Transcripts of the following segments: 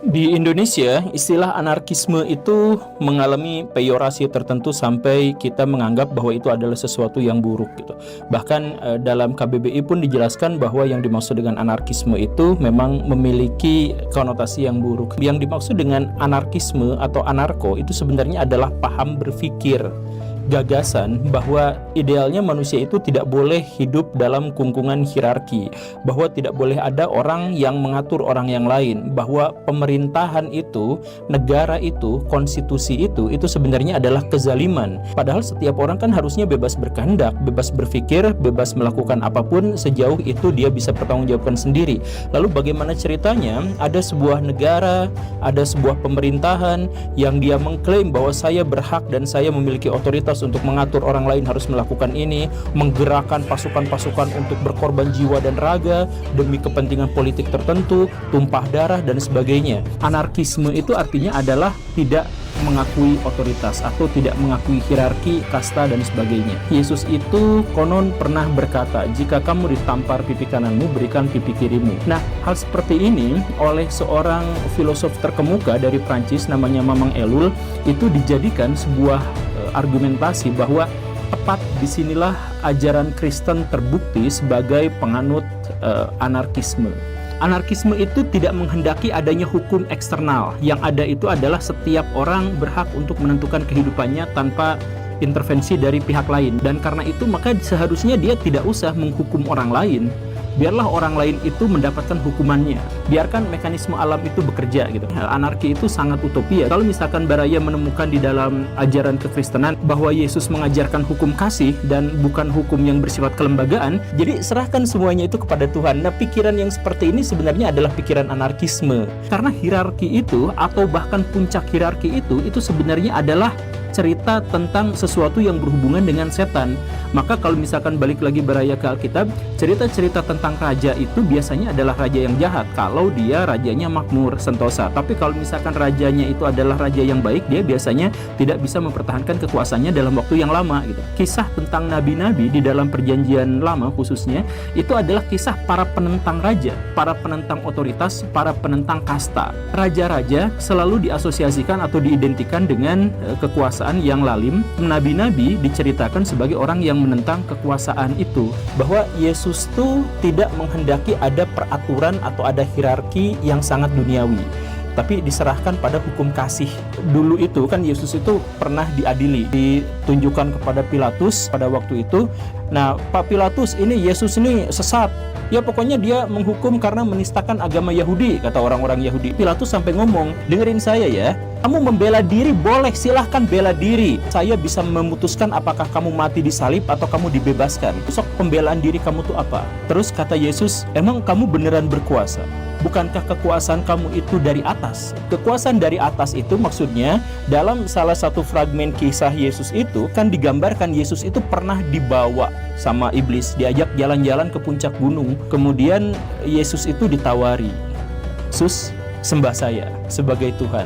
Di Indonesia, istilah anarkisme itu mengalami peyorasi tertentu sampai kita menganggap bahwa itu adalah sesuatu yang buruk gitu. Bahkan dalam KBBI pun dijelaskan bahwa yang dimaksud dengan anarkisme itu memang memiliki konotasi yang buruk. Yang dimaksud dengan anarkisme atau anarko itu sebenarnya adalah paham berpikir, gagasan bahwa idealnya manusia itu tidak boleh hidup dalam kungkungan hierarki, bahwa tidak boleh ada orang yang mengatur orang yang lain, bahwa pemerintahan itu, negara itu, konstitusi itu sebenarnya adalah kezaliman. Padahal setiap orang kan harusnya bebas berkehendak, bebas berpikir, bebas melakukan apapun sejauh itu dia bisa pertanggungjawabkan sendiri. Lalu bagaimana ceritanya ada sebuah negara, ada sebuah pemerintahan yang dia mengklaim bahwa saya berhak dan saya memiliki otoritas untuk mengatur orang lain harus melakukan ini, menggerakkan pasukan-pasukan untuk berkorban jiwa dan raga demi kepentingan politik tertentu, tumpah darah dan sebagainya. Anarkisme itu artinya adalah tidak mengakui otoritas atau tidak mengakui hierarki, kasta dan sebagainya. Yesus itu konon pernah berkata, jika kamu ditampar pipi kananmu, berikan pipi kirimu. Nah, hal seperti ini oleh seorang filosof terkemuka dari Prancis namanya Mamang Ellul itu dijadikan sebuah argumentasi bahwa tepat disinilah ajaran Kristen terbukti sebagai penganut anarkisme. Anarkisme itu tidak menghendaki adanya hukum eksternal. Yang ada itu adalah setiap orang berhak untuk menentukan kehidupannya tanpa intervensi dari pihak lain. Dan karena itu maka seharusnya dia tidak usah menghukum orang lain. Biarlah orang lain itu mendapatkan hukumannya. Biarkan mekanisme alam itu bekerja gitu. Anarki itu sangat utopia. Kalau misalkan Baraya menemukan di dalam ajaran kekristenan bahwa Yesus mengajarkan hukum kasih dan bukan hukum yang bersifat kelembagaan, jadi serahkan semuanya itu kepada Tuhan. Nah, pikiran yang seperti ini sebenarnya adalah pikiran anarkisme. Karena hierarki itu atau bahkan puncak hierarki itu sebenarnya adalah cerita tentang sesuatu yang berhubungan dengan setan. Maka kalau misalkan balik lagi Baraya ke Alkitab, cerita-cerita tentang raja itu biasanya adalah raja yang jahat kalau dia rajanya makmur, sentosa. Tapi kalau misalkan rajanya itu adalah raja yang baik, dia biasanya tidak bisa mempertahankan kekuasaannya dalam waktu yang lama gitu. Kisah tentang nabi-nabi di dalam perjanjian lama khususnya itu adalah kisah para penentang raja, para penentang otoritas, para penentang kasta. Raja-raja selalu diasosiasikan atau diidentikan dengan kekuasaan yang lalim. Nabi-nabi diceritakan sebagai orang yang menentang kekuasaan itu, bahwa Yesus itu tidak menghendaki ada peraturan atau ada hierarki yang sangat duniawi, tapi diserahkan pada hukum kasih. Dulu itu kan Yesus itu pernah diadili, ditunjukkan kepada Pilatus pada waktu itu. Nah, Pak Pilatus, ini Yesus ini sesat. Ya pokoknya dia menghukum karena menistakan agama Yahudi, kata orang-orang Yahudi. Pilatus sampai ngomong, dengerin saya ya, kamu membela diri boleh, silahkan bela diri. Saya bisa memutuskan apakah kamu mati disalib atau kamu dibebaskan. Sok pembelaan diri kamu tuh apa? Terus kata Yesus, emang kamu beneran berkuasa? Bukankah kekuasaan kamu itu dari atas? Kekuasaan dari atas itu maksudnya dalam salah satu fragmen kisah Yesus itu kan digambarkan Yesus itu pernah dibawa sama iblis, diajak jalan-jalan ke puncak gunung. Kemudian Yesus itu ditawari, "Sus, sembah saya sebagai Tuhan.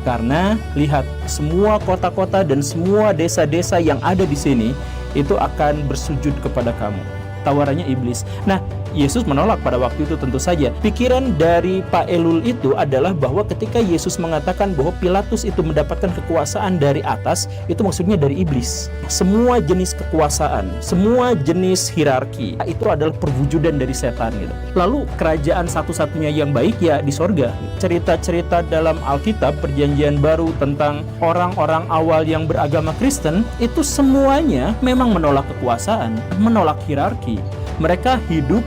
Karena lihat, semua kota-kota dan semua desa-desa yang ada di sini itu akan bersujud kepada kamu." Tawarannya iblis. Nah, Yesus menolak pada waktu itu tentu saja. Pikiran dari Pak Ellul itu adalah bahwa ketika Yesus mengatakan bahwa Pilatus itu mendapatkan kekuasaan dari atas, itu maksudnya dari iblis. Semua jenis kekuasaan, semua jenis hierarki, itu adalah perwujudan dari setan gitu. Lalu kerajaan satu-satunya yang baik ya di sorga. Cerita-cerita dalam Alkitab Perjanjian Baru tentang orang-orang awal yang beragama Kristen, itu semuanya memang menolak kekuasaan, menolak hierarki. Mereka hidup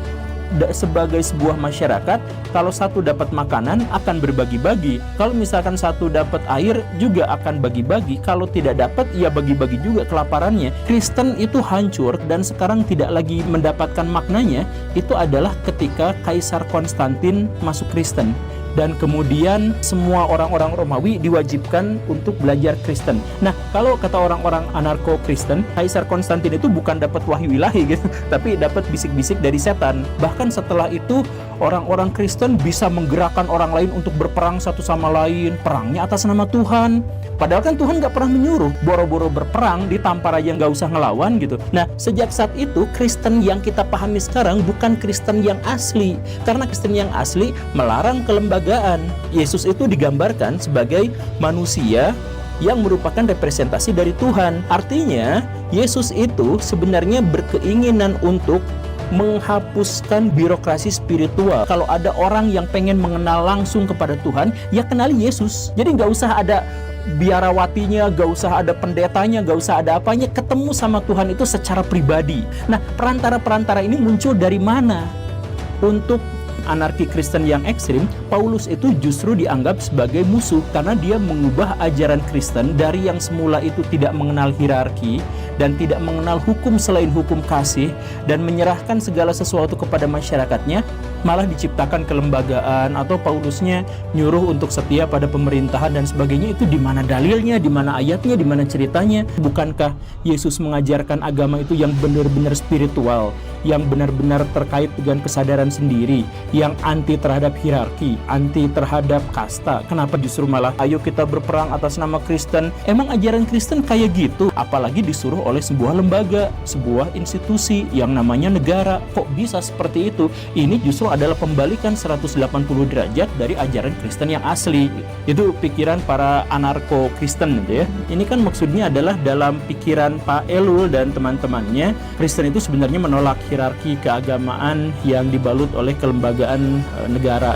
sebagai sebuah masyarakat. Kalau satu dapat makanan akan berbagi-bagi, kalau misalkan satu dapat air juga akan bagi-bagi, kalau tidak dapat ya bagi-bagi juga kelaparannya. Kristen itu hancur dan sekarang tidak lagi mendapatkan maknanya. Itu adalah ketika Kaisar Konstantin masuk Kristen. Dan kemudian semua orang-orang Romawi diwajibkan untuk belajar Kristen. Nah, kalau kata orang-orang anarko-Kristen, Kaisar Konstantin itu bukan dapat wahyu ilahi gitu, tapi dapat bisik-bisik dari setan. Bahkan setelah itu Orang-orang Kristen bisa menggerakkan orang lain untuk berperang satu sama lain, perangnya atas nama Tuhan. Padahal kan Tuhan gak pernah menyuruh boro-boro berperang, ditampar aja gak usah ngelawan gitu. Nah, sejak saat itu Kristen yang kita pahami sekarang bukan Kristen yang asli. Karena Kristen yang asli melarang kelembagaan. Yesus itu digambarkan sebagai manusia yang merupakan representasi dari Tuhan. Artinya, Yesus itu sebenarnya berkeinginan untuk menghapuskan birokrasi spiritual. Kalau ada orang yang pengen mengenal langsung kepada Tuhan, ya kenali Yesus. Jadi nggak usah ada biarawatinya, nggak usah ada pendetanya, nggak usah ada apanya. Ketemu sama Tuhan itu secara pribadi. Nah, perantara-perantara ini muncul dari mana? Untuk anarki Kristen yang ekstrim, Paulus itu justru dianggap sebagai musuh karena dia mengubah ajaran Kristen dari yang semula itu tidak mengenal hierarki dan tidak mengenal hukum selain hukum kasih dan menyerahkan segala sesuatu kepada masyarakatnya, malah diciptakan kelembagaan, atau Paulusnya nyuruh untuk setia pada pemerintahan dan sebagainya. Itu di mana dalilnya, di mana ayatnya, di mana ceritanya? Bukankah Yesus mengajarkan agama itu yang benar-benar spiritual, yang benar-benar terkait dengan kesadaran sendiri, yang anti terhadap hierarki, anti terhadap kasta? Kenapa justru malah ayo kita berperang atas nama Kristen? Emang ajaran Kristen kayak gitu? Apalagi disuruh oleh sebuah lembaga, sebuah institusi yang namanya negara. Kok bisa seperti itu? Ini justru adalah pembalikan 180 derajat dari ajaran Kristen yang asli. Itu pikiran para anarko-Kristen gitu ya. Ini kan maksudnya adalah dalam pikiran Pak Elul dan teman-temannya, Kristen itu sebenarnya menolak hierarki keagamaan yang dibalut oleh kelembagaan negara.